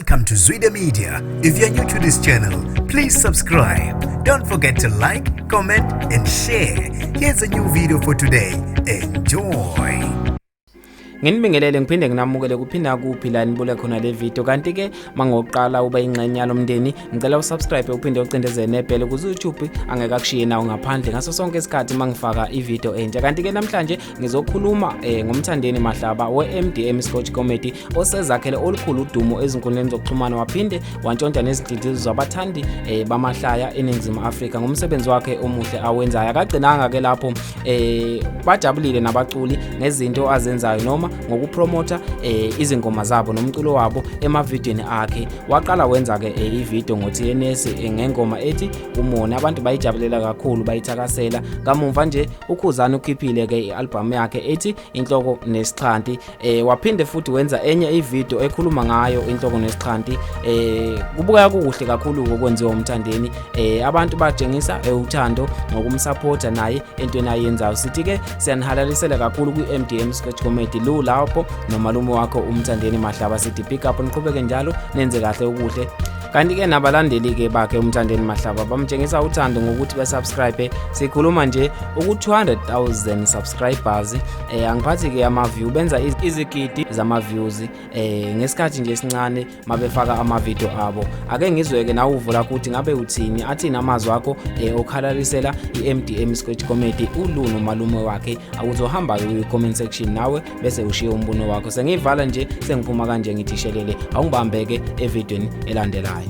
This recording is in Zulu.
Welcome to Zwida Media. If you're new to this channel, please subscribe. Don't forget to like, comment and share. Here's a new video for today. Enjoy. Nginibingelele ngiphinde nginamukele kuphinda kuphi la nibule khona le video kanti ke mangoqala uba ingxenye yalomndeni ngicela usubscribe uphinde ucindezele nebhele kuze YouTube angeke akushiye nawo ngaphandle ngaso sonke isikhathi mangifaka ivideo entsha kanti ke namhlanje ngizokhuluma ngomthandeni Mahlaba weMDM Scotch Comedy osezakhele olukhulu udumo ezinkundleni zokuxhumana waphinde wantshontsha nezididizelo zabathandi bamahlaya eNingizimu Afrika ngomsebenzi wakhe omuhle awenzayo akagcinanga ke lapho bajabulile nabaculi nezinto azenzayo noma ngokupromota izingoma zabo nomculo wabo emavidiyweni akhe waqala wenza ke ivideo ngoTNS ngengoma ethi umona abantu bayijabulela kakhulu bayithakasela kamuva nje ukhuzana ukhiphile ke ialbum yakhe ethi inhloko nesixhanti waphinde futhi wenza enye ivideo ekhuluma ngayo inhloko nesixhanti kubukeka kuhle kakhulu ukwenziwa umthandeni abantu bajengisa uthando ngokumsupporta naye entweni ayenzayo sithi ke siyanhalalisela kakhulu kuMDM Scotch Comedy Luh lapho nomalume wakho umthandeni Mahlaba sithi pick up niqhubeke njalo nenze kahle ukuhle kanti ke nabalandeli ke bakhe umthandeni Mahlaba bamtshengisa uthando ngokuthi besubscribe sikhuluma nje uku200,000 subscribers angiphathi ke ama view benza izigidi zama views ngesikhathi nje esincane mabefaka ama video abo ake ngizweke nawe uvula ukuthi ngabe uthini athi namazwi akho okhalalisela iMDM Scotch Comedy uLuh nomalume wakhe akuzohamba ku comment section nawe bese ushiya umbono wakho sengivala nje sengiphuma kanje ngithi shelele awungibambeke evidweni elandelayo.